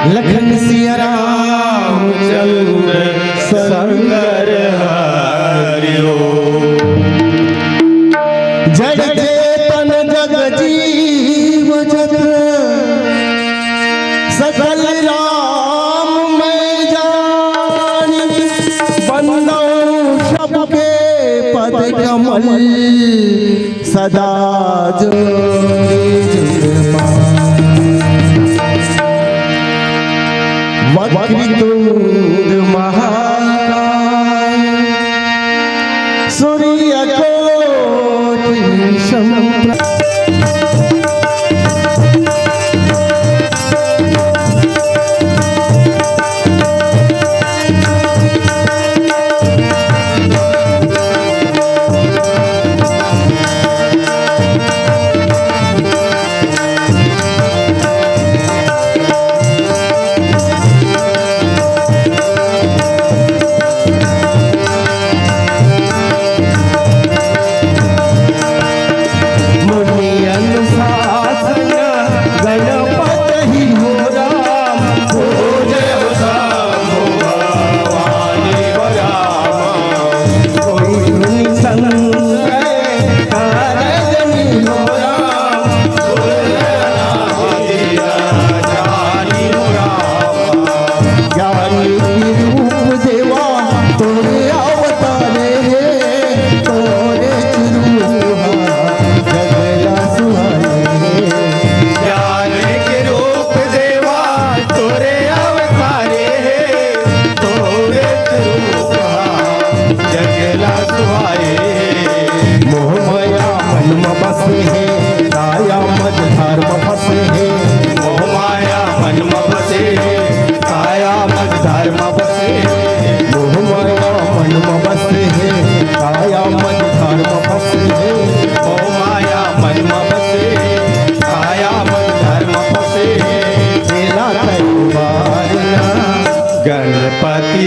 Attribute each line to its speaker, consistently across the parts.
Speaker 1: लखन सिया रामचंद्र शंकर हरिओ जड़ चेतन जग जीव जत सकल राम मैं जानी बंदो सबके पद कमल सदा वक्रतुंड महाकाय सूर्यकोटि समप्रभ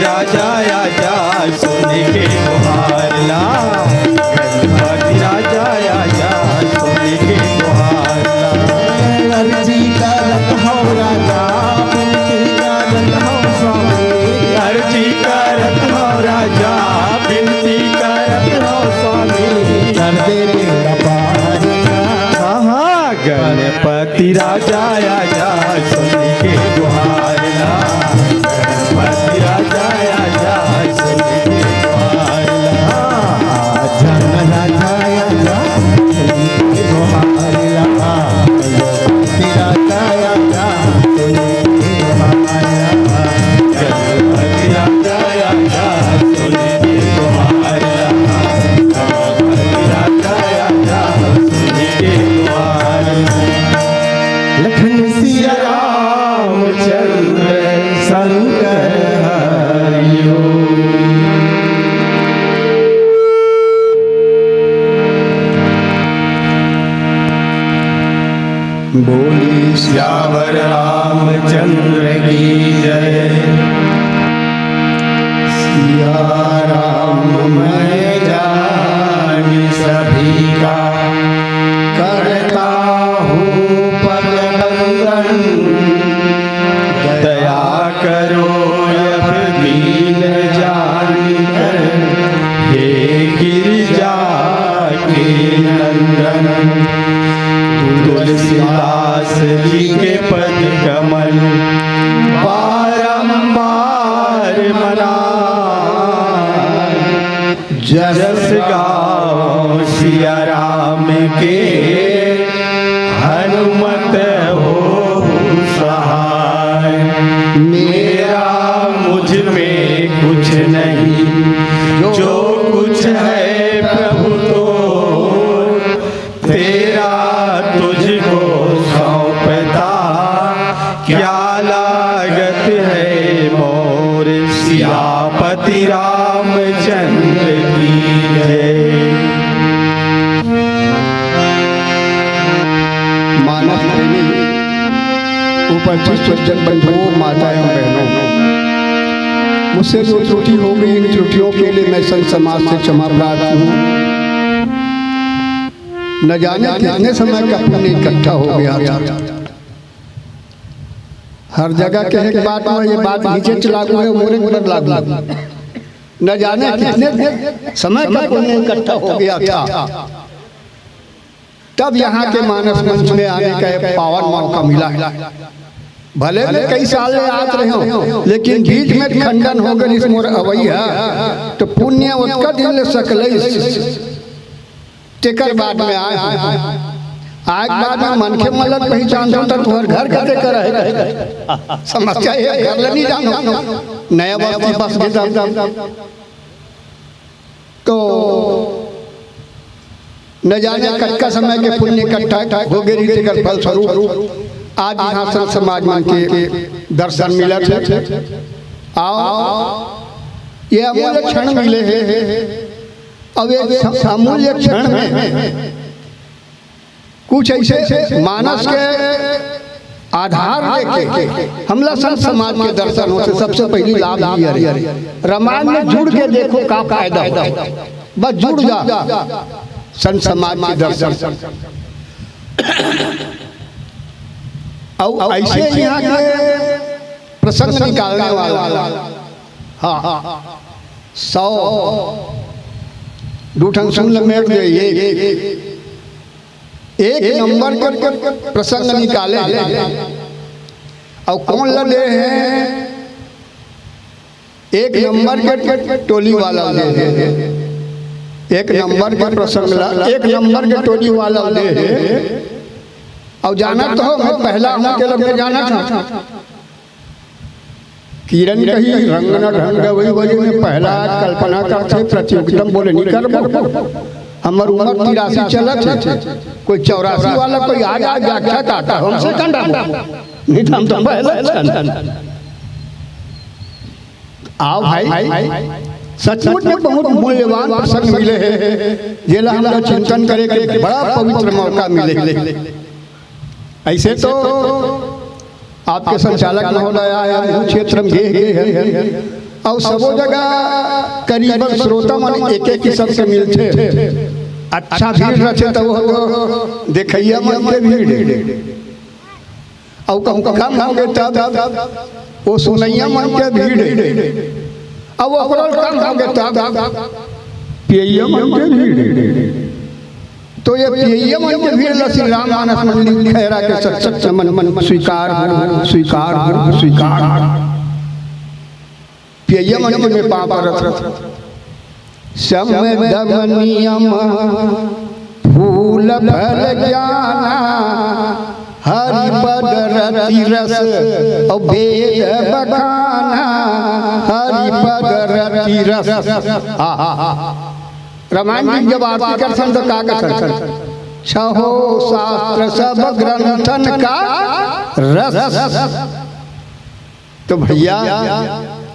Speaker 2: राजा आजा सुन के गुहार ला, गणपति राजा आजा सुन के गुहार ला।
Speaker 1: अर्जी करत हो राजा बिनती करत हो स्वामी,
Speaker 2: अर्जी करत हो राजा बिनती करत हो स्वामी,
Speaker 1: कर दे बेड़ा पार का।
Speaker 2: गणपति राजा आजा सुन के गुहार ला, गणपति राजा आजा सुन के गुहार ला।
Speaker 1: जन राजा आजा सुन के गुहार ला, गणपति राजा आजा सुन के गुहार ला।
Speaker 2: गणपति राजा आजा सुन के गुहार ला, गणपति राजा आजा सुन के गुहार ला।
Speaker 1: लखन सिया रामचंद्र शंकर हरिओ। बोली
Speaker 2: सियावर रामचंद्र की जय।
Speaker 1: सिया राम मैं जान सभी का करता हूँ पद बंदन।
Speaker 2: दया करो अब दीन जान कर, हे गिरिजा के नंदन। तुलसीदास जी के पद कमल बारंबार मनाए, जस गाओ सिया राम के हनुमत हो सहाय। मेरा मुझ में कुछ नहीं, जो कुछ है प्रभु तो तेरा तुझको सौंपता। क्या लागत है मोर सियापति रामचंद्र की जय।
Speaker 1: मानव प्रेमी उपस्थित सज्जन बंधुओं, माताओं, बहनों, मुझसे जो त्रुटि हो गई इन त्रुटियों के लिए मैं संत समाज से क्षमा प्रार्थी हूँ। न जाने कितने समय का पुण्य इकट्ठा हो गया था। हर जगह के एक बात में ये बात नीचे चला गई है, मोरे पर लागू। न जाने कितने समय का पुण्य इकट्ठा हो गया था, तब यहाँ के मानस मंच में आने का एक पावन मौका मिला है। भले में कई साल याद रहे हो, लेकिन बीच में खंडन हो गई इस मोर अवैया, तो पुण्य उसका दिल सकल तेकर बाद में आए आज बाद में मन के मलक पहचान तो तुम्हार घर कते कर है समस्या ये घर ले नहीं जानो नया बस्ती बस के तो न जाने कटका समय के पुण्य इकट्ठा हो गए रीति का फल स्वरूप आज यहाँ संत समाज में के दर्शन मिला थे। आओ ये अमूल्य क्षण मिले हैं। अब एक अमूल्य क्षण में कुछ ऐसे मानस के आधार देके हमला संत समाज के दर्शन होते सबसे पहली लाभ लिया रामायण में जुड़ के देखो का फायदा होता, बस जुड़ जा संत समाज के दर्शन। और ऐसे यहाँ के प्रसंग निकालने वाला हाँ 100 दूठन सुन मेट दे ये एक नंबर के प्रसंग निकाले और कौन लड़े हैं एक नंबर के टोली वाला दे एक नंबर के प्रसंग एक नंबर के टोली वाला दे और जाना तो हो मैं पहला हूँ के लगे जाना था किरण कही रंग न ढंग वही वही में पहला कल्पना करते प्रतियोगिता बोले नहीं कर हमार उम्र 83 चलत है कोई 84 वाला कोई आज व्याख्या काटा हमसे कंडा नहीं हम तो पहले आओ भाई सचमुच में बहुत मूल्यवान प्रसंग मिले हैं जेला हम चिंतन करे के बड़ा पवित्र मौका मिले। ऐसे तो आपके संचालक महोदय आया क्षेत्र में और सबो जगह करीबन श्रोता मन एक एक किस्म से मिलते। अच्छा भीड़ रखे तो वो देखैया मन के भीड़, और कम हो गए तब वो सुनैया मन के भीड़, और वो कम हो गए तब पियैया मन के भीड़। तो ये पियैया मन के भीड़ श्री राम मानस मंदिर खैरा के सच मन स्वीकार स्वीकार स्वीकार। पियैया मन में पाप रथ समय दम नियम फूल फल ज्ञाना हरि पद रति रस और वेद बखाना हरि पद रति रस। रामायण की जब आरती करसन तो का करसन छहो शास्त्र सब ग्रंथन का रस। तो भैया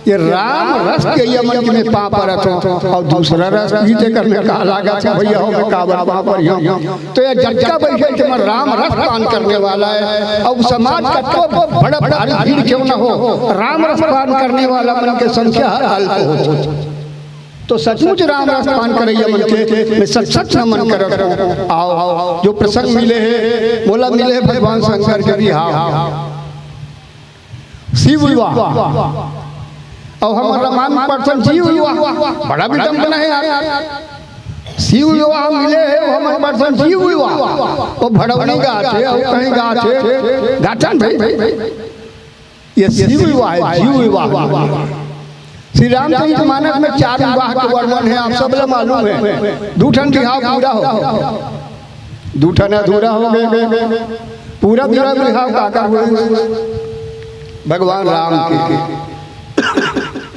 Speaker 1: ये राम रस के यमन के में पाप रथ और दूसरा रस गीते करने का लागत है भैया हो काबर पाप यहाँ। तो ये जटका बैठे थे मैं राम रस पान करने वाला है, और समाज का तो बड़ा भारी भीड़ क्यों न हो, राम रस पान करने वाला मन के संख्या अल्प हो। तो सचमुच राम रस पान करे मन के मैं सच न मन कर। आओ जो प्रसंग मिले है बोला मिले है भगवान शंकर के विवाह शिव विवाह, और हमारा रामायण पढ़ते जीव विवाह बड़ा विडम्बना है यार। शिव विवाह मिले है हमारे पढ़ते जीव विवाह, वो भड़वनी गाते और कहीं गाते गाचन भाई ये शिव विवाह है, जीव विवाह। श्री रामचरित मानस में 4 विवाह के वर्णन है, आप सब लोग मालूम है। दूठन विवाह पूरा हो, दूठन अधूरा हो गए, पूरा विवाह काका हुए भगवान राम के,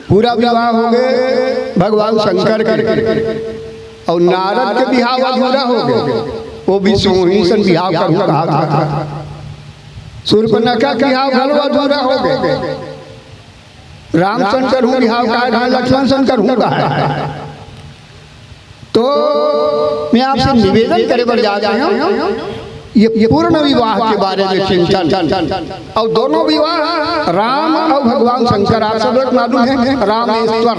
Speaker 1: पूरा विवाह हो गए भगवान शंकर के, और नारद के विवाह अधूरा हो गए, वो भी सोही सन विवाह कहा था। सूर्पनखा के विवाह अधूरा हो गए, राम शंकर हूँ विवाह का, लक्ष्मण शंकर हूँ कहा। तो मैं आपसे निवेदन करे बढ़ जाता हूँ ये पूर्ण विवाह के बारे में चिंतन, और दोनों विवाह राम और भगवान शंकर। आप सब लोग मालूम है रामेश्वर,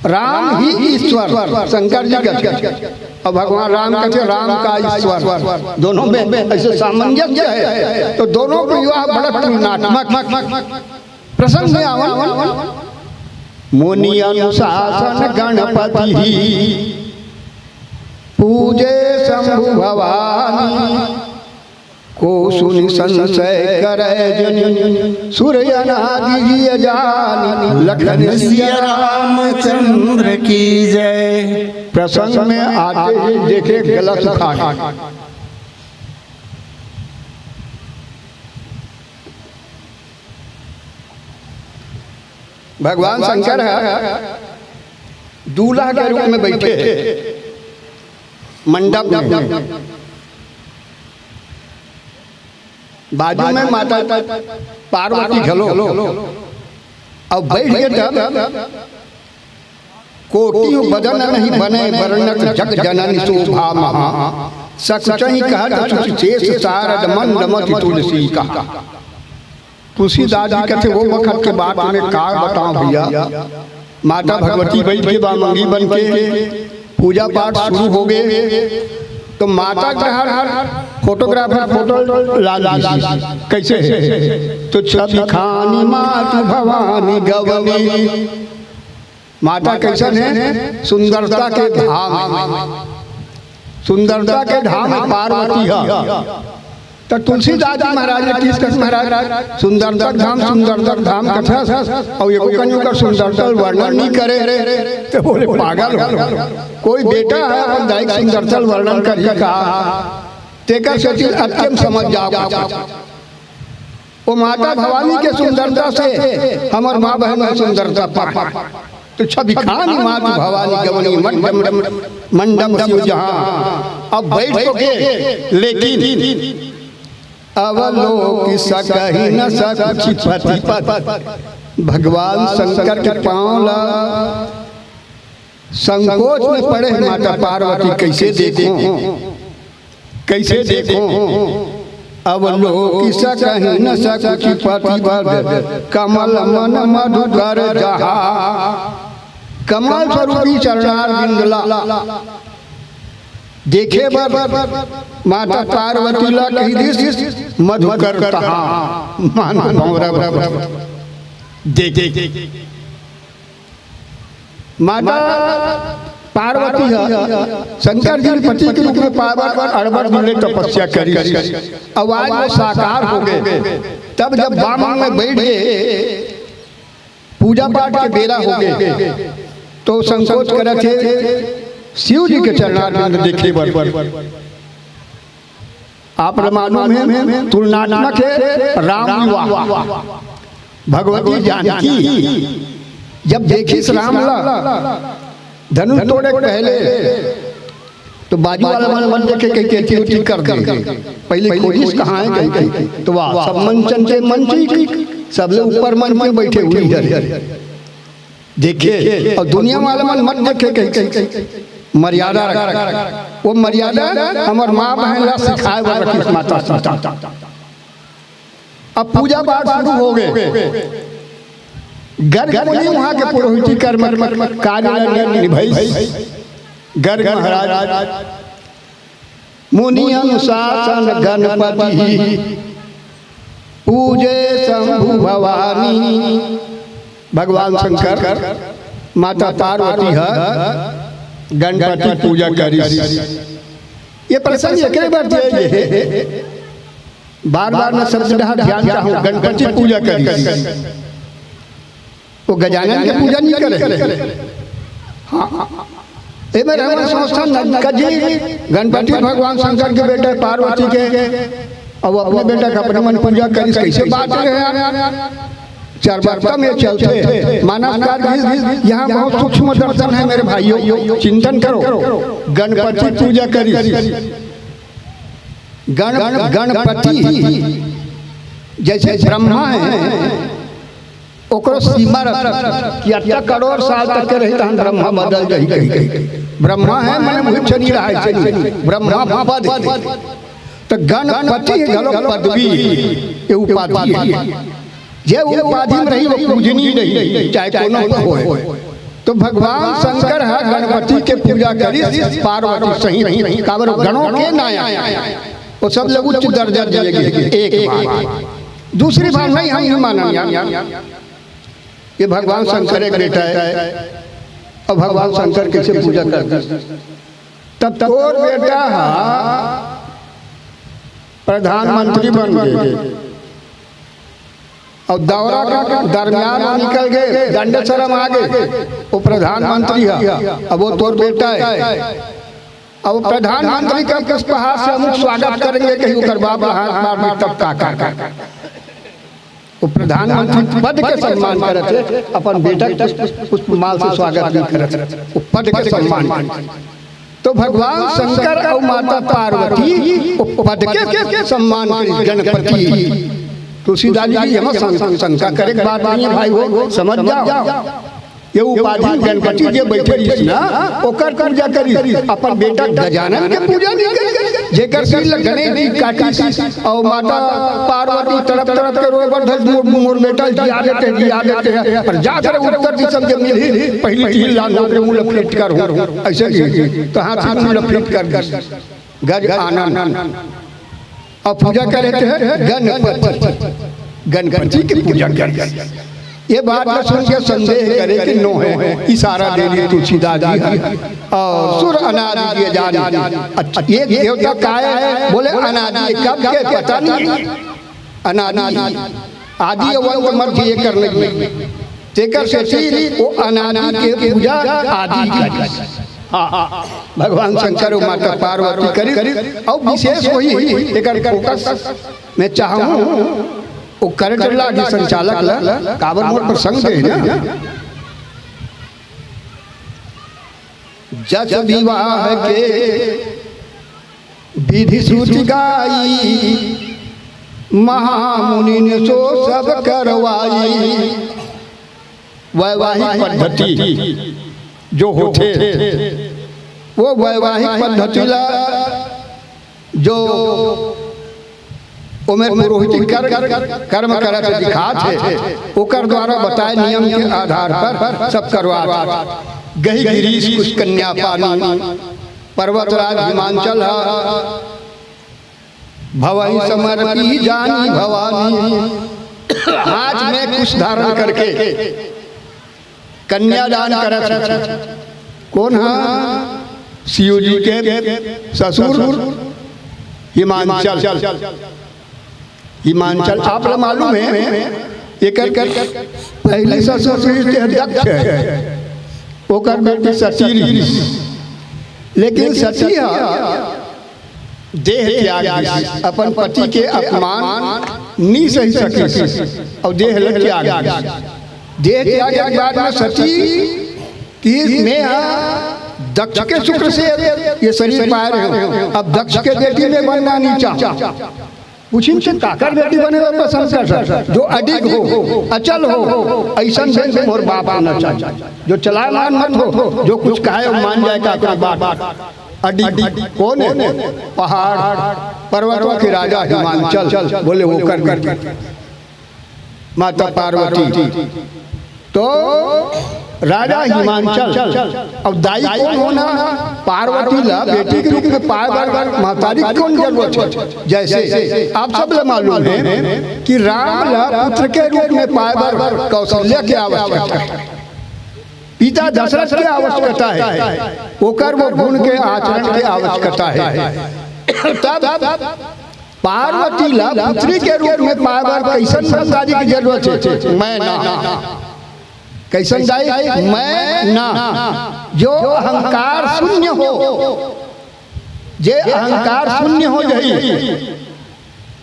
Speaker 1: राम ही ईश्वर शंकर जी कहते, और भगवान राम कहते राम का ईश्वर। दोनों में ऐसे सामंजस्य है, तो दोनों का विवाह बड़ा तुलनात्मक प्रसंग में आवन। मुनि अनुशासन गणपति पूजे शंभु भवानी को सुनि संशय करे जनि सूर्य नादि जानी लखन सिया
Speaker 2: रामचंद्र की जय।
Speaker 1: प्रसंग में आते ही देखे गलत खाट, भगवान शंकर है दूल्हा के रूप में बैठे मंडप में, बाजू में माता पार्वती खलो, अब बैठ गए तब कोटि बदन नहीं बने वर्णक जग जननी शोभा महा सचहि कहत शेष सारद मंद मति तुलसी का। तुलसीदास जी कहते वो वक्त के बाद में का बताऊं भैया, माता भगवती बैठ के बामंगी बन के पूजा पाठ शुरू हो गए, तो माता का हर फोटोग्राफर फोटो लाल कैसे है, तो छवि खानी मातु भवानी गवनी। माता कैसन है, सुंदरता के धाम, सुंदरता के धाम पार्वती है। तो तुलसीदास जी महाराज ने किस कस महाराज सुंदरता धाम कथा, और एको कन्यों का सुंदरता वर्णन नहीं करे, तो बोले पागल हो, कोई बेटा है बंदाई सुंदरता वर्णन कर ही कहा, तेकर सती अत्यंत समझ जाओ। वो माता भवानी के सुंदरता से हमार माँ बहन में सुंदरता पा, तो छवि खानी मातु भवानी गवनी मंडम शिव जहाँ। अब बैठ के लेकिन अवलोक सकहि न सकुचि पति भगवान शंकर के पाँव संकोच में पड़े माता पार्वती, कैसे देखूं कैसे देखूं। अब लोग किसा कहीं न सकुचि प्रतिबद्ध कमल मन मधुकर जहा कमल स्वरूपी चरणार बिंदला देखे बर माता पार्वती ला कही दिस मधुकर तहा मान भौरा देखे माता पार्वती शंकर जी पति के रूप में पार्वती अड़बड़ मिले तपस्या करी आवाज वो साकार हो गए। तब जब बामन में बैठ गए पूजा पाठ के बेला हो गए तो संकोच करे थे शिव जी के चरणारविंद देखे बर आप मालूम है तुलनात्मक है राम विवाह भगवती जानकी जब देखी राम धनुष तोड़े पहले तो बाजू वाला मन देखे कहीं कर दे पहले खोजिस कहाँ है कहीं तो वाह सब मंचन के मंची सब लोग ऊपर मंच में बैठे हुए इधर देखे और दुनिया वाला मन मत देखे कहीं मर्यादा वो मर्यादा हमार माँ बहन ला सिखाए वाला रखी माता सीता। अब पूजा पाठ शुरू हो गए गर्ग मुनि वहाँ के पुरोहिती कर्म कार्य निभाई गर्ग महाराज मुनि अनुशासन गणपति पूजे शंभु भवानी भगवान शंकर माता पार्वती है गणपति पूजा करी ये प्रसंग एक बार बार बार मैं सबसे ध्यान चाहूँ गणपति पूजा करी वो गजानन के पूजा नहीं करे। हाँ गणपति भगवान शंकर के बेटे पार्वती के अब अपने बेटा का अपने मन पूजा करी कैसे बात है चरवार्ता में चलते मानवकार यहाँ बहुत सूक्ष्म दर्शन है मेरे भाइयों चिंतन करो गणपति पूजा करी गणपति जैसे ब्रह्मा है ओकरो सीमा कि 8 करोड़ साल तक के रही तहन ब्रह्मा बदल जाई कहीं ब्रह्मा है मैंने मुझे नहीं रहा है ब्रह्मा पद तो गणपति गलो पदवी ये उपाधि है जे उपाधि में रही वो पूजनीय नहीं चाहे कोनो हो। तो भगवान शंकर है गणपति के पूजा करी पार्वती सही नहीं काबर गणों के नाया वो सब लोग उच्च दर्जा दिए एक बात दूसरी बात नहीं हम नहीं माना ये भगवान शंकर एक बेटा है और भगवान शंकर कैसे पूजा करते तब तोर बेटा प्रधानमंत्री बन गए और दौरा का दरमियान निकल गए दंड शर्म आ गए वो प्रधानमंत्री है अब वो तोर बेटा है अब प्रधानमंत्री का पुष्पहार से हम स्वागत करेंगे कहीं उतर बाबा हाथ मार तब का वो प्रधानमंत्री पद के सम्मान करते अपन बेटा पुष्पमाल से स्वागत नहीं करते वो पद के सम्मान तो भगवान शंकर और माता पार्वती पद के सम्मान करी गणपति तुलसीदास जी हम शंका करे बात नहीं है भाई वो समझ जाओ ये उपाधि गणपति जे बैठे रही ना ओकर पूजा करी अपन बेटा गजानन के पूजा नहीं करी जेकर सिर गणेश जी काटी और माता पार्वती तरफ के रोबर धर मोर बेटा जिया देते हैं पर जाकर उत्तर दिशा के मिली पहली चीज लाल नौकरी मुंह लपेट कर हो ऐसे तो हाथ से मुंह लपेट कर गज आनंद और पूजा कर रहे हैं गणपति की पूजा कर ये बात का सुन के संदेह करे कि नो है इशारा दे दी तुलसीदास जी और सुर अनादि किए जाने ये देवता काय है बोले अनादि कब के पता नहीं अनादि आदि अवंत मध्य ये करने की तेकर से वो अनादि के पूजा आदि का भगवान शंकर और माता पार्वती करी और विशेष वही एकर फोकस मैं चाहूँ वो करंट लागी संचालक ला काबर मोर प्रसंग दे ना जज विवाह के विधि श्रुति गाई महामुनि ने सो सब करवाई वैवाहिक पद्धति जो होते वो वैवाहिक पद्धति ला जो ओमे पुरोहित कर्म करत दिखात है, ओकर द्वारा बताए नियम के आधार पर सब करवात। गही गिरीश कुछ कन्या पानी, पर्वतराज हिमांचल भवई समर्पी जानी भवानी। हाथ में कुछ धारण करके कन्यादान करत। कौन है? शिव जी के ससुर हिमांचल। हिमांचल आप लोग मालूम है एक पहले ससुर दक्ष है, ओकर बेटी सती, लेकिन सती देह त्याग अपन पति के अपमान नहीं सही सकी और देह त्याग। देह त्याग के बाद में सती की में दक्ष के शुक्र से ये शरीर पाए रहे। अब दक्ष के बेटी में बनना नहीं चाह, पूछिन काकर बेटी बने पसंद कर, जो अडिग हो, अचल हो, ऐसा मोर बाप आना चाहिए, जो चलायमान मत हो, जो कुछ कहे मान जाए का बात। अडिग कौन है? पहाड़ पर्वतों के राजा हिमांचल, बोले वो कर माता पार्वती। तो राजा हिमांचल अब दाई कौन होना? पार्वती ला बेटी के रूप में पाए मातारी कौन जरूरत है? जैसे आप सब लोग मालूम है कि राम ला पुत्र के रूप में पाए कौशल्या की आवश्यकता है, पिता दशरथ की आवश्यकता है, ओकर वो गुण के आचरण की आवश्यकता है। तब पार्वती ला पुत्री के रूप में पाए कैसन संताजी की जरूरत है? मैं ना कैसन जाए? मैं ना, जो अहंकार शून्य हो, जे अहंकार शून्य हो जाई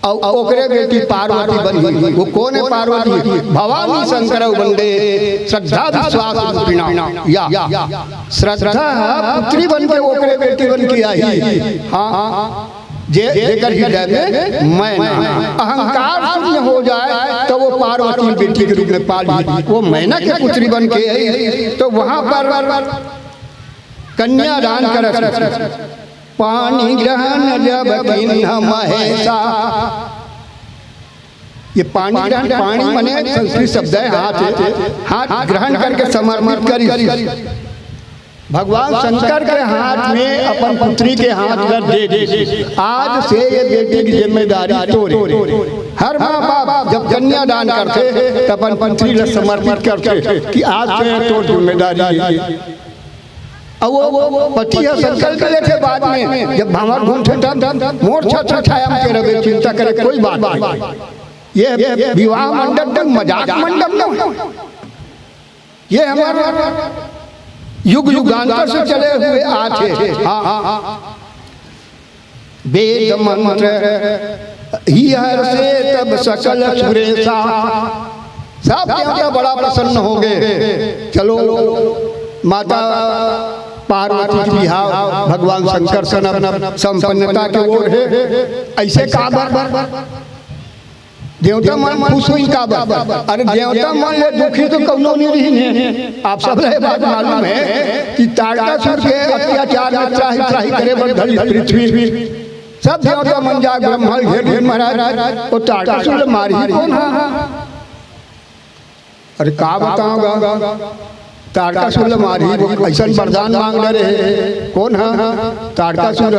Speaker 1: और ओकरे बेटी पार्वती बनी। वो कौन है पार्वती? भवानी शंकर बंदे श्रद्धा विश्वास रूपिणा। या श्रद्धा पुत्री बन के ओकरे बेटी बन के आई। हाँ जेकर हृदय में मैं अहंकार शून्य हो जाए तो वो पार्वती बेटी के रूप में पाली, वो मैना के पुत्री बन के आई। तो वहां पर कन्यादान कर पानी ग्रहण जब किन्ह महेशा। ये पानी ग्रहण, पानी मने संस्कृत शब्द है हाथ ग्रहण करके समर्पित करी। भगवान शंकर के हाथ में अपन पुत्री के हाथ में दे दी। आज से ये बेटी की जिम्मेदारी तोरे। हर माँ बाप जब कन्यादान करते तब अपन पुत्री को समर्पित करते कि आज से तो जिम्मेदारी। अब वो पति संकल्प लेते बाद में जब भंवर घूमते तब मोर छत्र छाया में रहे, चिंता करे कोई बात नहीं। ये विवाह मंडप मजाक मंडप न, ये हमारा युग युगांतर से चले हुए आते। हाँ वेद मंत्र ही हर से तब सकल सुरेशा। सब देवता बड़ा प्रसन्न हो गए। चलो माता पार्वती की बिहाव भगवान शंकर सन संपन्नता के ओर है। ऐसे काबर देवता मन खुश हुई का बात। अरे देवता मन ले दुखी तो कौनो नहीं रही है। आप सब रहे बात मालूम है कि तारकासुर के अत्याचार में त्राही करे बंधली पृथ्वी। सब देवता मन जा ब्रह्मा घेर महाराज और तारकासुर मारी कौन है? अरे का बताऊंगा, तारकासुर मारी ऐसा वरदान मांग रहे। कौन है? तारकासुर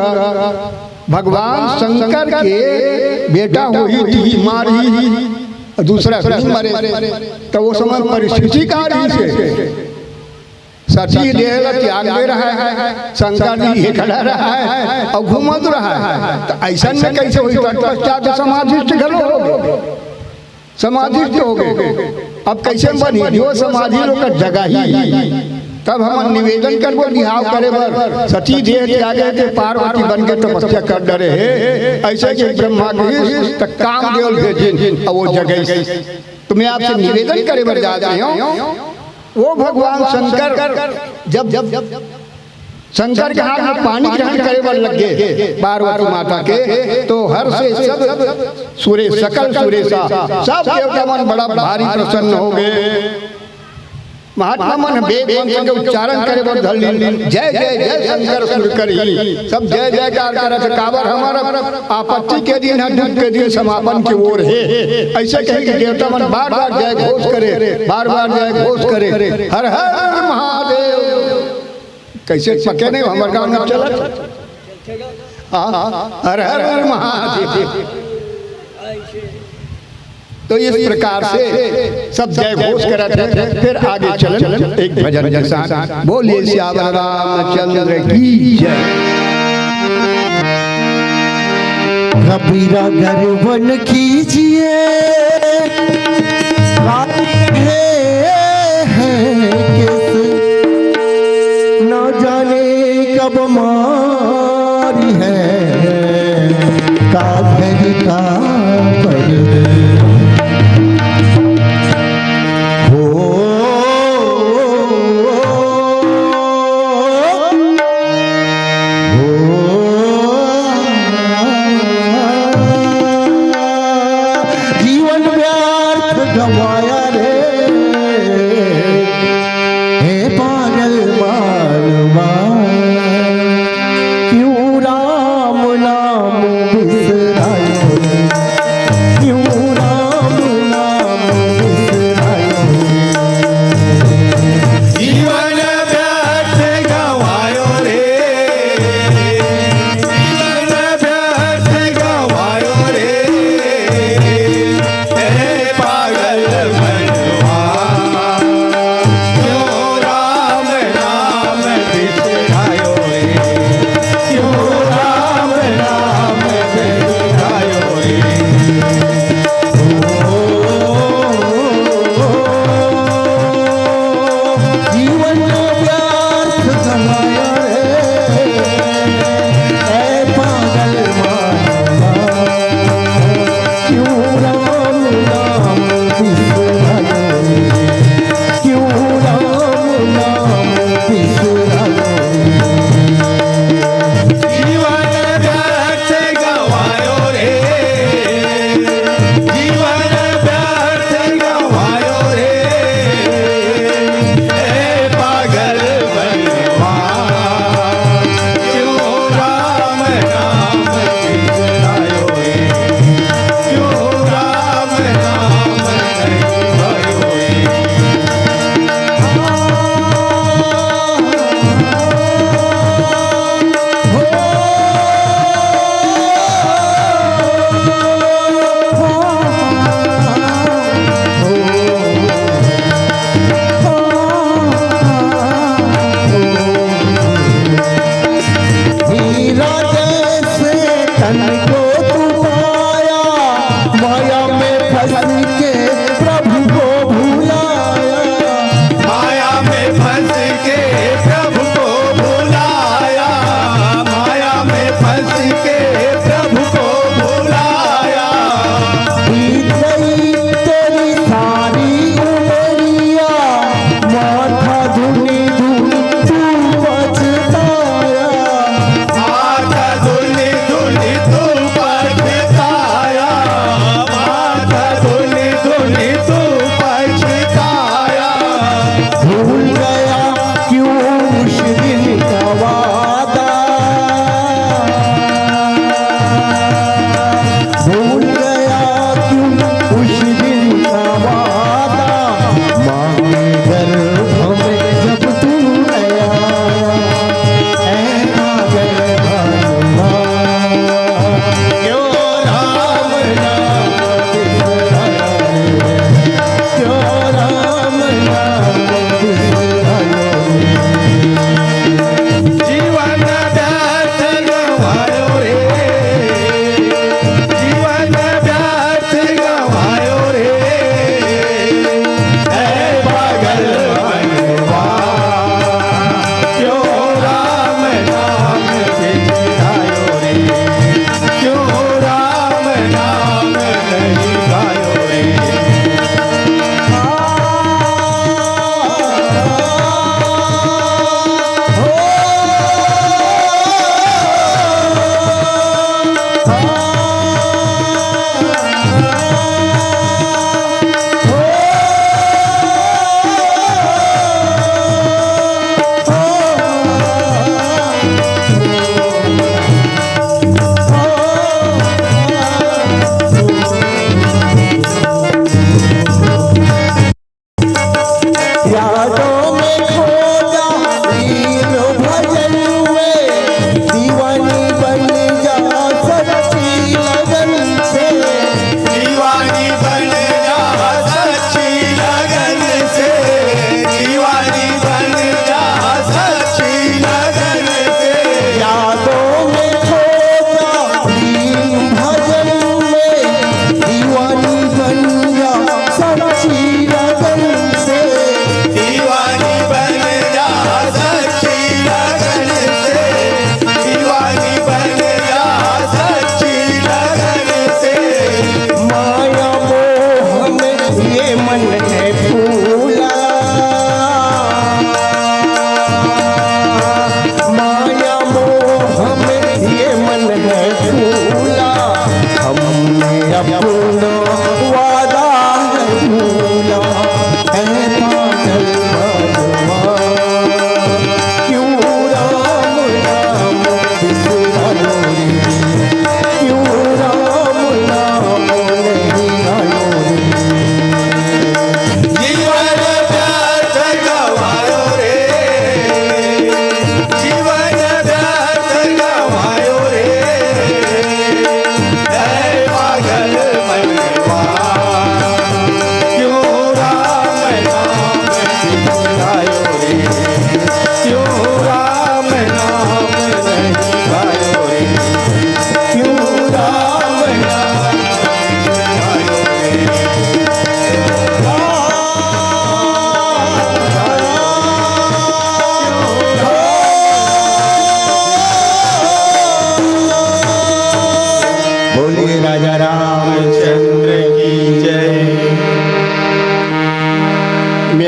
Speaker 1: भगवान शंकर के बेटा हुई थी मारी, दूसरा नहीं मरे। तो वो समय परिस्थिति का रही से सची देह त्याग दे रहा है, शंकर जी ये खड़ा रहा है और घूमत रहा है। तो ऐसा में कैसे हुई? तत्पश्चात समाधिस्थ घलो हो गए, समाधिस्थ हो गए। अब कैसे बनी? जो समाधि लोग का जगह ही। तब हम निवेदन कर वो निहाव करे बर सती देह त्यागे के पार्वती बन के तपस्या कर डरे है। ऐसे कि ब्रह्मा की तक काम देवल भेजिन और वो जगह। तो मैं आपसे निवेदन करे बर जा रही हूँ। वो भगवान शंकर जब शंकर के हाथ में पानी ग्रहण करे बर लग गए पार्वती माता के, तो हर से सब सूर्य सकल सुरेशा सब देवता मन बड़ा भारी प्रसन्न हो गए। महात्मा मन वेद मंत्र के उच्चारण करे बर धर ली, जय जय जय शंकर सुर करी, सब जय जयकार करे से काबर हमारा आपत्ति के दिन है, दुख के दिन समापन की ओर है। ऐसे कहे कि देवता मन बार बार जय घोष करे, बार बार जय घोष करे, हर हर महादेव। कैसे पके नहीं हमारे गाँव में चला, हर हर महादेव। तो इस प्रकार से सब जय घोष करते थे। फिर आगे चलन एक भजन के साथ, बोलिए श्याम रामचंद्र की जय।
Speaker 2: कबीरा गर्वन कीजिए, किस न जाने कब मारी है, काफिर का पर
Speaker 3: पागल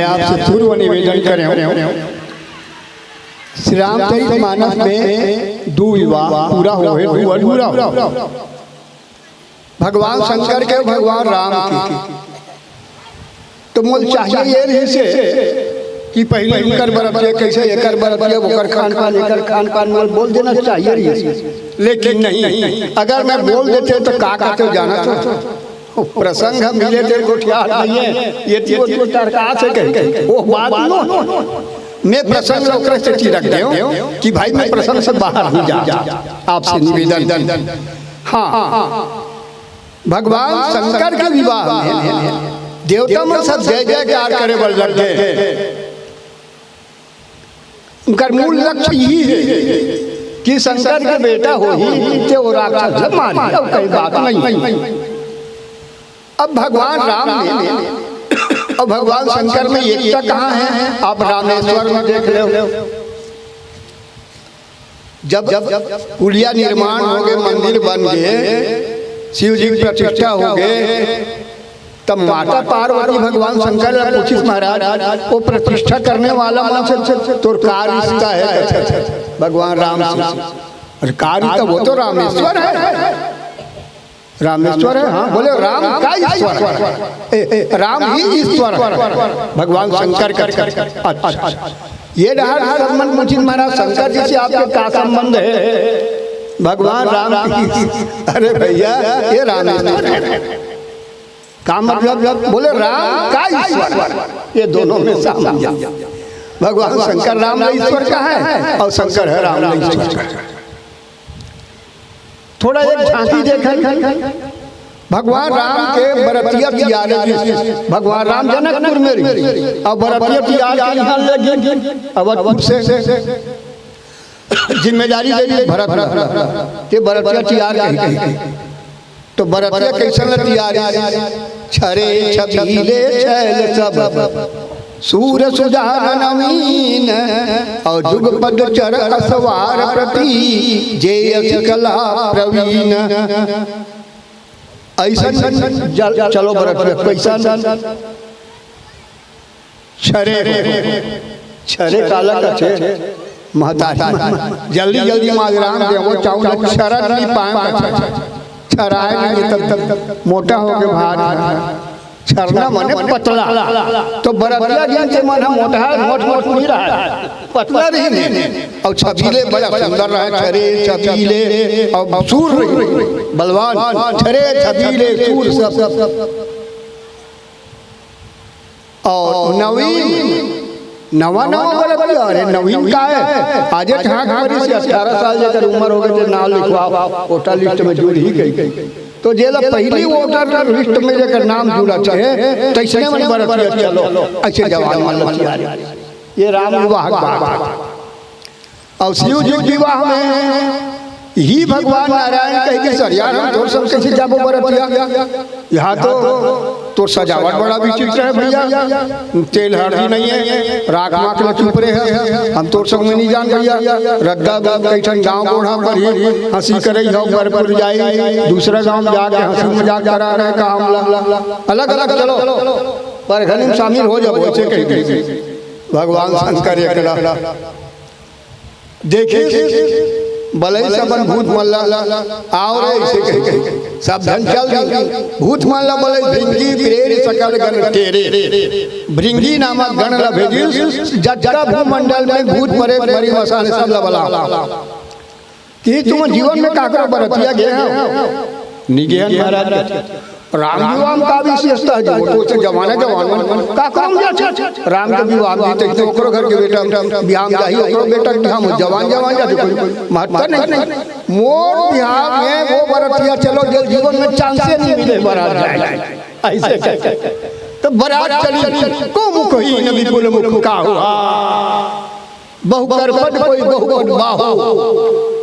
Speaker 1: मैं आपसे पूर्व निवेदन करें, श्री रामचरित मानस में दो विवाह पूरा हुए, दो अधूरा हुआ। भगवान शंकर के भगवान राम की, तो मोल चाहिए ये रही से कि पहले इनकर बरतिया कैसे, एकर बरतिया ओकर खान पान, एकर खान पान मोल बोल देना चाहिए रही। लेकिन नहीं, अगर मैं बोल देते तो का कहते जाना तो प्रसंग हम मिले थे गोठियार नहीं है, ये तो टरका से कहे वो बात नो। मैं प्रसंग ओकरे से रख दे कि भाई मैं प्रसंग से बाहर नहीं जा, आपसे निवेदन। हाँ, भगवान शंकर के विवाह में देवता में सब जय जयकार करे बल लग गए। उनका मूल लक्ष्य यही है कि शंकर का बेटा हो ही तो राक्षस मारे, अब कोई बात नहीं। अब भगवान राम ने और भगवान शंकर में एकता कहाँ है, आप रामेश्वर में देख लो। जब पुलिया निर्माण हो गए, मंदिर बन गए, शिव जी की प्रतिष्ठा हो गए, तब माता पार्वती भगवान शंकर पूछी महाराज वो प्रतिष्ठा करने वाला तो का रिश्ता है भगवान राम से? कार्य तो वो तो रामेश्वर है, रामेश्वर है। हाँ बोले राम का ईश्वर है, राम ही ईश्वर है भगवान शंकर का। अच्छा, ये संबंध पूछी महाराज शंकर जी से आपके का संबंध है? भगवान राम की। अरे भैया ये रामेश्वर है, का मतलब? बोले राम का ईश्वर, ये दोनों में सामंजस्य। भगवान शंकर राम ईश्वर का है और शंकर है राम ईश्वर का। थोड़ा एक झांकी देखें, भगवान राम के बरतिया तियारे, भगवान राम जनकपुर में रही और बरतिया तियारे यहाँ लगे अवधपुर से जिम्मेदारी दे दी भरत के बरतिया तियारे। तो बरतिया कैसे तियारी? छरे छबीले छैल सब सूर सुजान नवीन और जुगपद चर असवार प्रति जे कला प्रवीण। ऐसा चलो बरतिया पैसा छरे काला का छे महतारी जल्दी जल्दी माजराम देवो चाउल शरण नहीं पाए, छराए नहीं तब मोटा हो के भार। छरना माने पतला, तो बरतिया जन से मन मोटा है, मोट मोट नहीं रहा है, पतला नहीं। और छबीले बड़ा सुंदर रहा, छरे छबीले और सूर रही बलवान, छरे छबीले सूर सब। और नवीन नवा बरतिया, अरे नवीन का है आज ठाक मरी से 18 साल जकर उम्र हो गई, नाम लिखवा वोटर लिस्ट में जुड़ ही गई। तो जेला पहली वोटर लिस्ट में जकर नाम जुड़ा चाहे तैसने में बरतिया चलो ऐसे जवान मान ये राम विवाह और शिव जी विवाह में ही भगवान नारायण कह के सर यार हम तोर सब कैसे जाबो बरतिया, यहाँ तो सजावट बड़ा विचित्र है भैया, तेल हल्दी नहीं है, राख माख में चुप रहे हैं, हम तोर सब में नहीं जान भैया। रद्दा कैठन गाँव गोढ़ा पर ही हंसी करे बरपुर जाए, दूसरा गाँव जाके हंसी मजाक करा रहे काम अलग अलग चलो पर घनी शामिल हो जाओ ऐसे कहीं। भगवान शंकर एकड़ा देखिए बलई सबन भूत मल्ला आओ रे ऐसे कह सब धन चल भूत मल्ला बलई भृंगी प्रेर सकल गण तेरे, भृंगी नामक गण ला भेजी जजका भूमंडल में भूत परे मरी मसाने सब लबला कि तुम जीवन में काकरा बरतिया गए हो निगेहन महाराज। राम विवाह का भी विशेषता है, तो से जमाना का काम जाते राम के विवाह जीते तो ओकरो घर के बेटा बिहाम जाही, ओकरो बेटा बिहाम जवान जाते कोई महत्व नहीं। मोर बिहाम में वो बरतिया चलो जल जीवन में चांसे नहीं मिले बारात जाए ऐसे तो बारात चली को मुख ही नबी बोले मुख का हुआ बहु करपट कोई बहु बाहो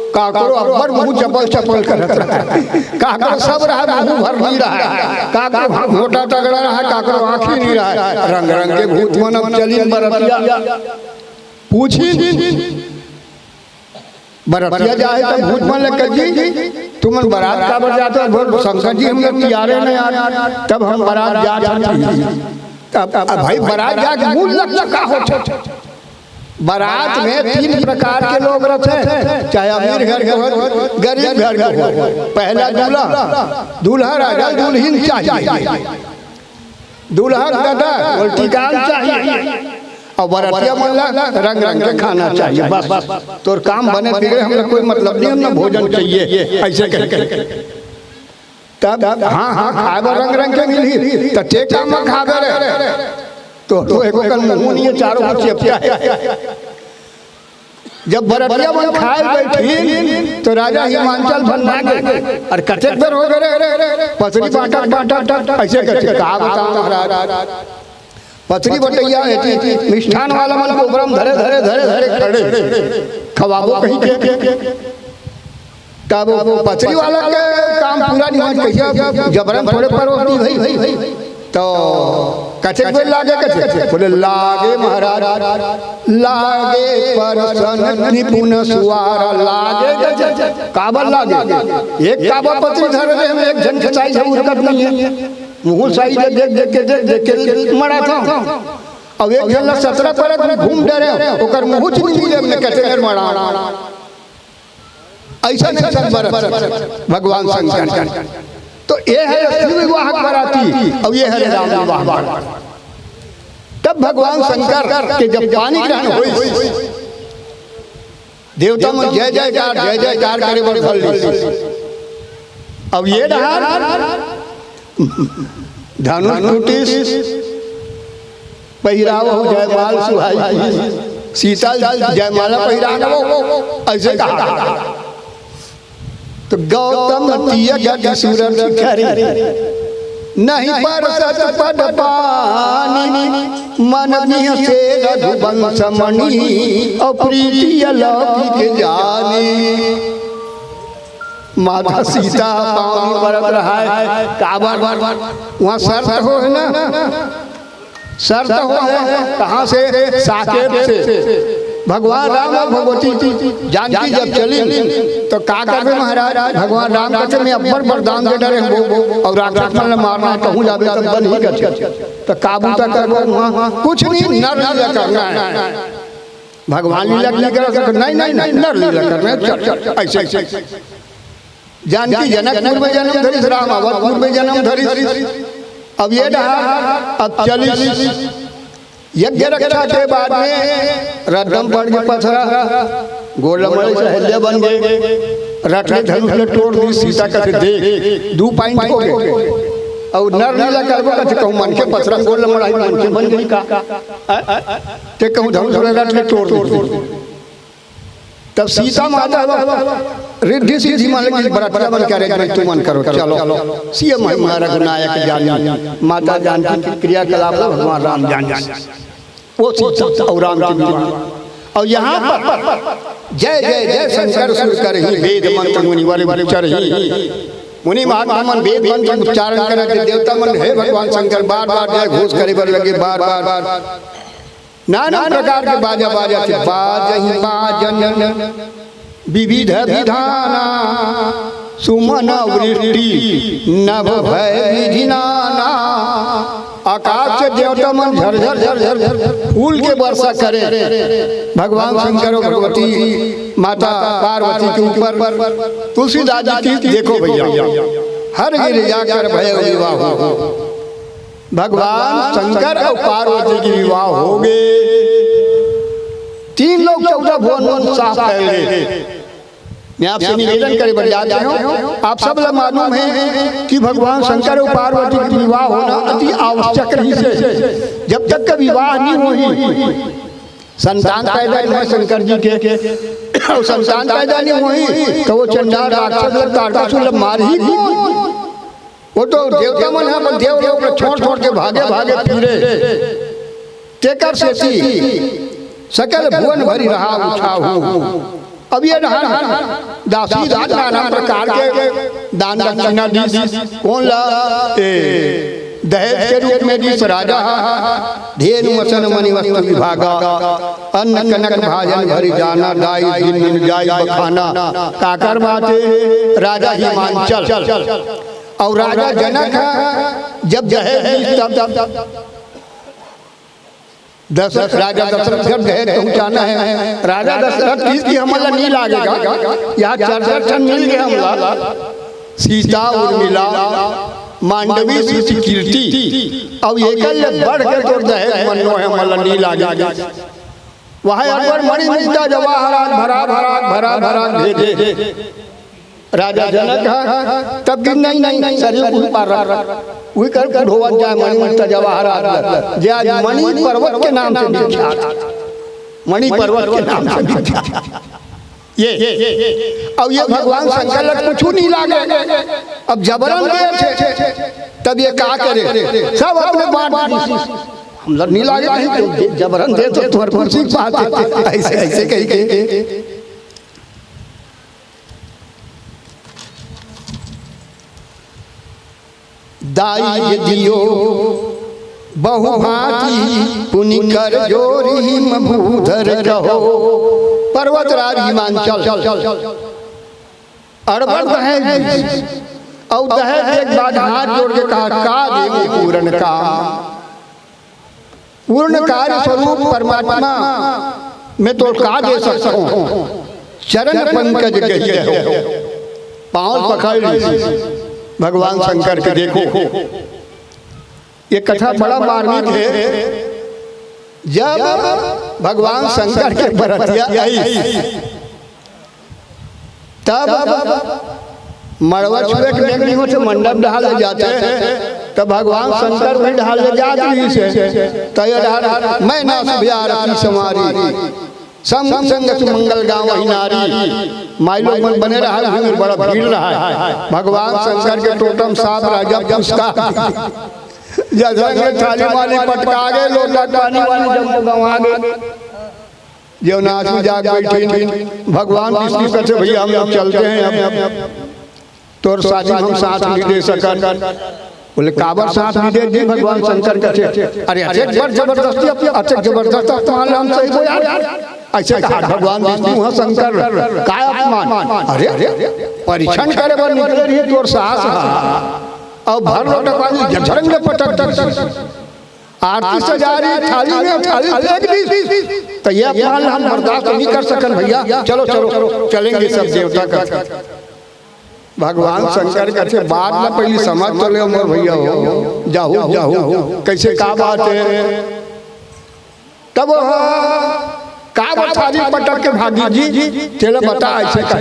Speaker 1: काकरो अब्बर मुंह चपल चपल करत रहा, काकरो सब रहा मुंह भर नहीं रहा, काकरो मोटा तगड़ा रहा, काकरो आँख ही नहीं रहा। रंग रंग के भूत मनब चली बरतिया पूछी बरतिया जाए तो भूत मन लेकर जी तुमन बारात का बर जाते हो, शंकर जी हम लोग तियारे में तब हम बारात जा जाते अब भाई बारात जाके मूल लक्ष्य का होता। बारात में 3 प्रकार के लोग रहते हैं, चाहे अमीर घर के हो, गरीब घर के हो। पहला दूल्हा, दूल्हा राजा, दुल्हन चाहिए, दूल्हा दादा उल्टी काम चाहिए, और बरातिया मोहल्ला रंग रंग के खाना चाहिए। बस तोर काम बने बिगड़े हमरा कोई मतलब नहीं, हमने भोजन चाहिए ऐसे करके। तब हाँ हाँ खाबे रंग रंग के मिली तो ते काम खाबे रे तो एको कल मुंह नहीं चारों को चेपटा है। जब बरातिया मन खाए बैठी तो राजा हिमांचल भन्ना गए और कचक दर हो गए, पसरी बाटा बाटा ऐसे करके कहा बताओ महाराज। पथरी बटैया मिष्ठान वाला मन को गरम धरे धरे धरे धरे खड़े खवाबो कहीं के। तब पथरी वाला के काम पूरा नहीं हो कैसे जबरन थोड़े परोस दी भाई तो कचक बेल लागे, कचक बोले लागे महाराज, लागे परसन निपुण सुवारा, लागे काबल लागे। एक काबा पथरी धरे हम एक जन खचाई जरूर नहीं है, मुँह सही देख देख के देख के मरा था। अब एक जन 17 परत घूम डरे ओकर मुँह नहीं मिले, हमने कैसे मरा ऐसा नहीं सब बरत भगवान शंकर। तो ये है असली विवाह बराती और ये है राम विवाह। तब भगवान शंकर के जब पानी ग्रहण हुई, देवता में जय जयकार करे बढ़ ली। अब ये धनुष टूटी, पहिराव हो जयमाल सुहाई, सीता जयमाला पहिरा ऐसे कहा। तो गौतम तिया सूरज खरी नहीं बरसत पद पानी, मन में से रघुवंश मणि और प्रीति अलौकिक जानी। माता सीता पानी बरत रहा है काबर, वहाँ शर्त हो है ना, शर्त हो है कहाँ से, साकेत से। भगवान राम और भगवती जानकी जब चली तो का करबे महाराज, भगवान राम कहते मैं अब्बर वरदान दे डरे हो और राक्षस मन मारना कहूँ जाबे तब बन ही कर तो काबू तक करबो, वहाँ कुछ नहीं नर लीला करना है। भगवान लीला नहीं कर नहीं नर लीला करना है ऐसे। जानकी जनकपुर में जन्म धरी, राम अवधपुर में जन्म धरी। अब ये अब चली यज्ञ रक्षा के बाद में रत्नम पड़ के पथरा, गोलमल सहेल्य बन गए, रटले धनुष ले तोड़ दी, सीता का दे 2 पॉइंट हो गए। और नर लीला करबो कथे कहूँ मन के पथरा गोलमल आई मन के बन गई का ते कहूँ धनुष ले रटले तोड़ दी। तब सीता माता रिद्धि सिद्धि मान लगी बरातिया बन के तू मन करो चलो सीएम महाराज नायक जानी। माता जानकी की क्रियाकलाप भगवान राम जान वो सीता और राम की विवाह। और यहाँ पर जय जय जय शंकर सुर कर ही वेद मंत्र मुनि वाले उच्चार ही, मुनि महात्मा मन वेद मंत्र उच्चारण करे, देवता मन हे भगवान शंकर बार बार जय घोष करे बर लगे, बार बार नाना प्रकार के बाजा बाजा थे। बाजहि बाजन विविध विधाना, सुमन वृष्टि नभ भय विधिनाना। आकाश से देवता मन झरझर झरझर फूल के वर्षा करे, भगवान शंकर और भगवती माता पार्वती के ऊपर। तुलसीदास जी की देखो भैया, हर गिर जाकर भय विवाह हो, भगवान शंकर और पार्वती की विवाह हो गए। 3 लोग 14 भुवन साफ पहले। मैं आपसे निवेदन करे बढ़ जाते हो, आप सब लोग मालूम है कि भगवान शंकर और पार्वती की विवाह होना अति आवश्यक रही से। जब तक का विवाह नहीं हुई, संतान पैदा हुए शंकर जी के, और संतान पैदा नहीं हुई तो वो चंडाल राक्षस तारकासुर मार ही वो तो देवता मन है, पर देव लोग छोड़ के भागे फिरे। तेकर से सकल भुवन भरी रहा उछाहू। अब ये दासी दास नाना प्रकार के दान दक्षिणा दी। कौन ला दहेज के रूप में दी राजा, धेनु मसन मणि वस्तु विभागा, अन्न कनक भाजन भरी जाना, दाई दिन जाई बखाना। काकर बाते राजा हिमांचल और राजा जनक जब दहेज राजा दशरथ घर दहेज पहुंचाना है। राजा दशरथ की हमला नहीं लागेगा, यहाँ 4 मिल गया हमला, सीता उर्मिला मांडवी सुकीर्ति, अब एक बढ़ के तो दहेज मनो है हमला नहीं लागेगा। वहाँ अकबर मणि मुक्ता जवाहरात भरा भरा भरा भरा भेजे। राजा जनक तब कि नहीं शरीर पार वही कर ढोवत जाए मणि मुक्ता जवाहरात, जे आज मणि पर्वत के नाम से विख्यात, मणि पर्वत के नाम से विख्यात। ये अब ये भगवान शंकर कुछ नहीं लागे, अब जबरन गए थे, तब ये क्या करे, सब अपने बात हम नहीं लागे नहीं, जबरन दे तो तुम्हारे कुर्सी पाते ऐसे ऐसे कही के। दाई दियो बहुभांति पुनि कर जोरी मभूधर कहो, पर्वतराज हिमांचल अरबड़ दहेज और दहेज एक बाद हाथ जोड़ के कहा का देवी पूर्ण का, पूर्ण कार्य स्वरूप परमात्मा मैं तो का दे सकता हूँ, चरण पंकज गई हो, पांव पकड़ भगवान शंकर के। देखो ये कथा बड़ा मार्मिक है। जब भगवान शंकर के बरतिया आई तब मड़वा छुए के नहीं होते, मंडप ढाल ले जाते हैं, तब भगवान शंकर भी ढाल ले जाती से तैयार मैं ना सुबियार समारी संग मंगल गाँव वही नारी, माई लोग मन बने रहा है, बड़ा भीड़ रहा है। भगवान शंकर के टोटम साथ राजा पुष्का थाली वाली पटका गए, लोटा पानी वाली जब गंवा गए, जो नाच में जाग बैठी। भगवान विष्णु कहते भैया हम लोग चलते हैं, अब तोर शादी हम साथ नहीं दे सकते। बोले काबर साथ नहीं दे दी, भगवान शंकर कहते अरे जबरदस्ती अच्छा जबरदस्त हम सही को यार ऐसे कहा। भगवान विष्णु है शंकर काय अपमान, अरे परीक्षण करे बर निकले रही तोर सास और भर लोटा पानी झरंग पटक आरती सजा रही, थाली में थाली फेंक दी, तो ये अपमान हम बर्दाश्त नहीं कर सकन भैया, चलो चलो चलेंगे सब देवता का। भगवान शंकर कहते बाद में पहले समझ चले मोर भैया हो जाओ जाओ कैसे का बात है। तब का थाली पटक के भागी जी तेला बता ऐसे का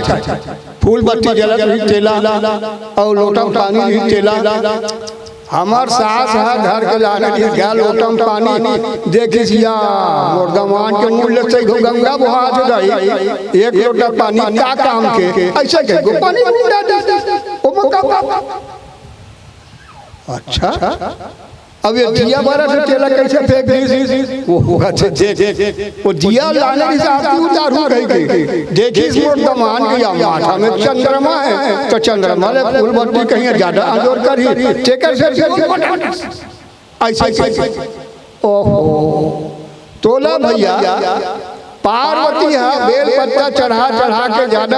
Speaker 1: फूल बत्ती जलत भी तेला और लोटा पानी भी तेला। हमार सास है घर के जाने के गया लोटा पानी देखिया मोर दमान के मूल्य से गंगा बहा गई, एक लोटा पानी क्या काम के ऐसे के गो पानी अच्छा। अब ये दिया बारा से तेला कैसे फेंक दी, वो दिया लाने से आती उतारू गई। देखिए मोर दमान के माथा में चंद्रमा है, तो चंद्रमा ले फूल बत्ती कहीं ज्यादा आदर करी टेकर से ऐसे। ओहो तोला भैया पार्वती है बेल पत्ता चढ़ा के ज्यादा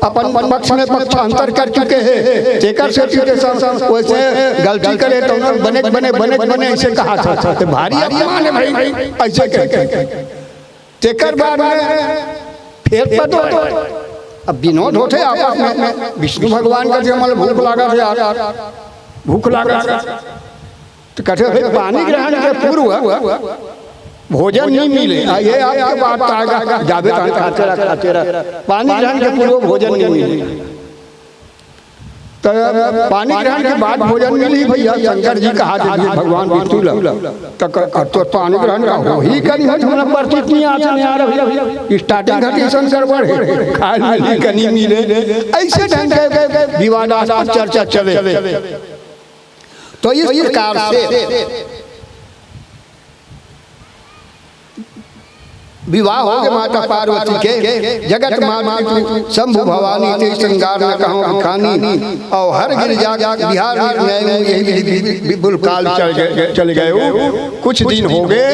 Speaker 1: अपन पक्ष में पक्षांतर कर चुके हैं, टेकर से वैसे गलती करे तो बने ऐसे कहा था, भारी अपमान है भाई ऐसे कह टेकर बाद में फिर पतो अब विनोद होते आपस में। विष्णु भगवान का जमल भूख लागा यार, भूख लागा तो कहते पानी ग्रहण के पूर्व भोजन नहीं मिले, ये आपके बात आएगा जावे खाते रहा पानी ग्रहण के पूर्व भोजन नहीं मिले, तो पानी ग्रहण के बाद भोजन मिली भैया। शंकर जी कहा भगवान विष्णु तो पानी ग्रहण का हो ही करी हो परिचित नहीं आ रहा, स्टार्टिंग घटी शंकर बढ़े खाए मिली कनी मिले, ऐसे ढंग के विवादास्पद चर्चा चले। तो इस प्रकार से विवाह हो गए माता पार्वती के। जगत माता शंभु भवानी ते श्रृंगार न कहूँ खानी, और हर गिरिजा बिहार में यही विपुल काल चल गए। कुछ दिन हो गए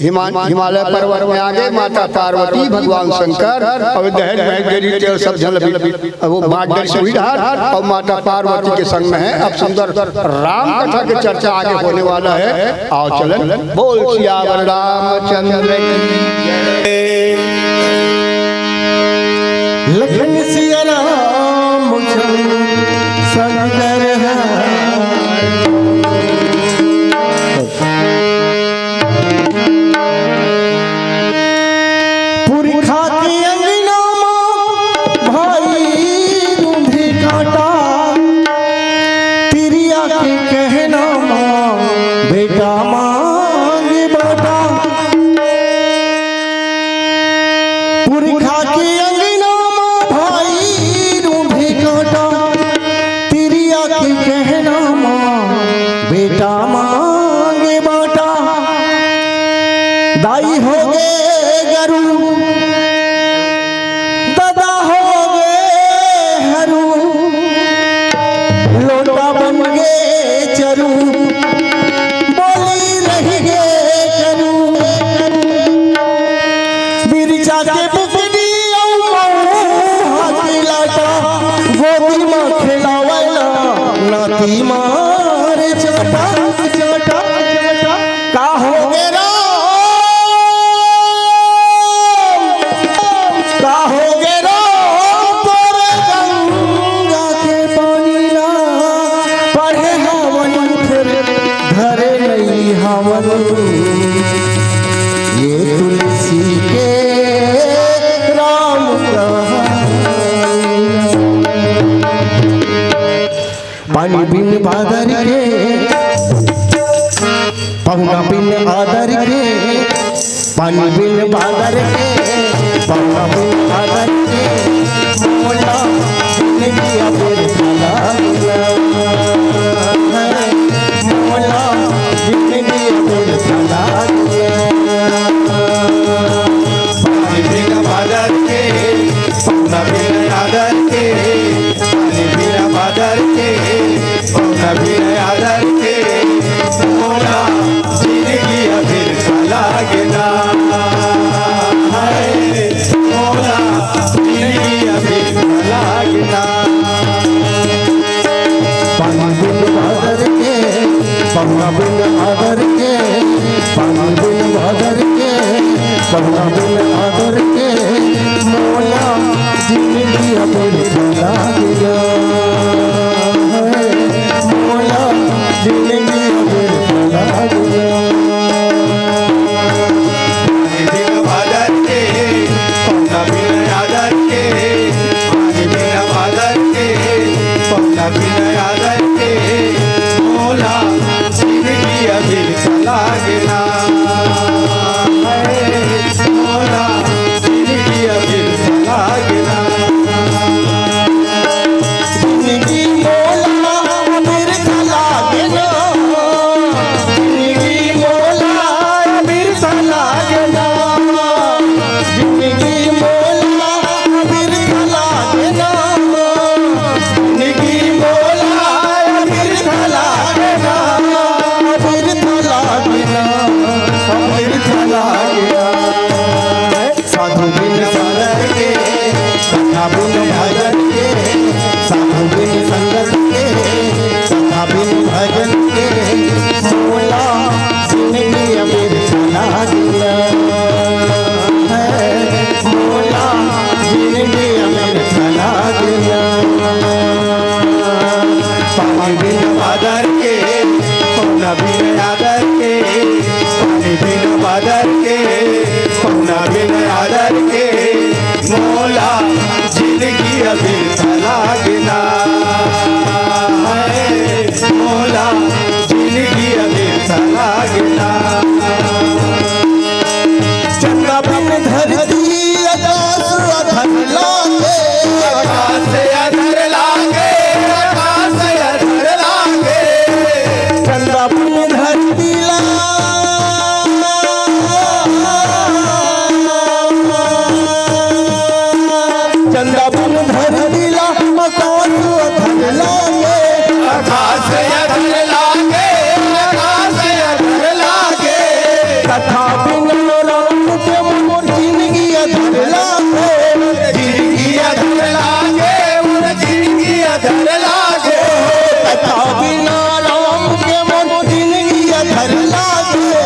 Speaker 1: हिमालय पर्वत में आगे माता पार्वती भगवान शंकर और दहेज में गेरी तेल सब झल वो बाडर सुविधा और माता पार्वती के संग में है। अब सुंदर राम कथा की चर्चा आगे होने वाला है। आओ चलन बोल सियावर रामचंद्र की जय।
Speaker 2: लखन सिया राम शंकर पुरखा के अंगना भाई रूंधी काटा तिरिया के कहना बेटा मांगे बाटा। पुरखा के अंगना भाई रूंधी काटा तिरिया के कहना बेटा मांगे बाटा। दाई हो गए गरु दादा हो गए हरू लोटा बन गए चरू बोली रही गए करू। बिरजा के बुकनी हाथी लाटा गोदी में खिलावला नाती मार चाटा चाटा का हो गए का हो गए तोरे गंगा के पानी ना पढ़े हवन फिर धरे नहीं हवन। ये तुलसी के राम पानी बिन बादर के पहुना बिन आदर के पानी बिन बादर के पहुना बिन आदर के मोला बिन दिया फिर भला मोला बिन दिया फिर भला। पानी बिन बादर के पहुना बिन आदर के पानी बिन बादर के पहुना बिन आदर के मोला जिंदगी फिर भला गिना मोला जिंदगी फिर भला गिना। पानी बिन बादर के पहुना बिन आदर के पानी बिन बादर के पहुना बिन आदर के मोला जिंदगी फिर भला गिना मोला जिंदगी फिर भला गिना। साधु बिन संगत के सखा बिन भजन के साधु बिन संगत के सखा बिन भजन के मोला जिंदगी अमीर चला दिया मोला जिंदगी अमीर चला दिया। पानी बिन बादर के पौना बिन आदर के पानी बिन बादर के पौना बिन आदर के मोला जिंदगी अधर लागे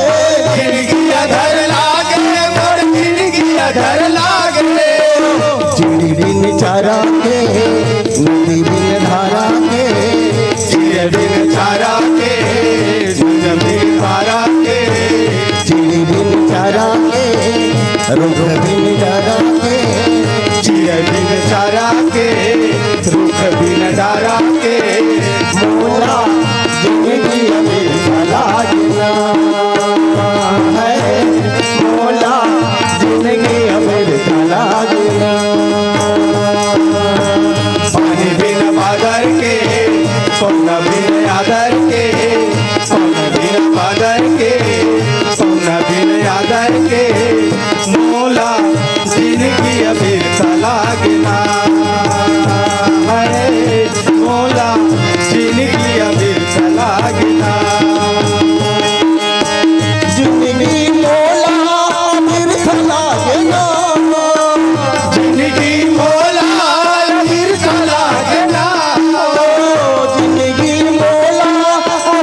Speaker 3: जिंदगी अधर लागे मोर जिंदगी अधर लागे
Speaker 2: चिड़ी बिन चारा के नदी बिन धारा के
Speaker 3: चिड़े बिन चारा के झुंझ बिन धारा के
Speaker 2: चिड़ी बिन चारा के रुख बिन डरा के
Speaker 3: चिड़े बिन चारा के रुख बिन डारा के
Speaker 2: मोला जिंदगी अभी लागना है मोला जिंदगी अभी लागना
Speaker 3: पानी बिन बादर के सोना बिन आदर के सोना बिन बादर के सोना बिन आदर के मोला जिंदगी अभी लागना है मोला जिंदगी अभी लागना
Speaker 2: जिंदगी मोला बिरथ लागना
Speaker 3: जिंदगी मोला बिरथ लागना
Speaker 2: जिंदगी मोला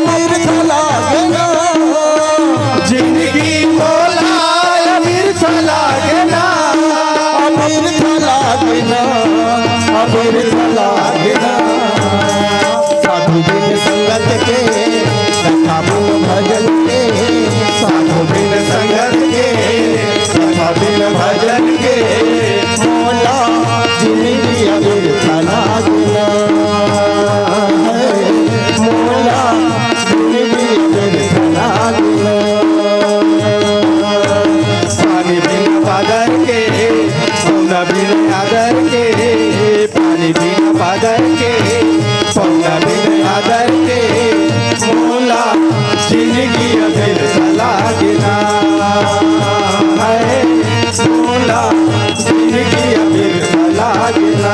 Speaker 2: बिरथ लागना
Speaker 3: जिंदगी मोला बिरथ लागना
Speaker 2: बिरथ लागना बिरथ लागना साधु बिन संगत के कथा बिन भजन के
Speaker 3: साधु बिन संगत के कथा बिन भजन के
Speaker 2: मोला जिंदगी बिरथ लागना है मोला जिंदगी बिरथ लागना
Speaker 3: पानी बिन बादर के सोना बिन आदर के पानी बिन बादर के सोना बिन आदर के मोला जिंदगी अभी लागना है मोला जिंदगी अभी लागना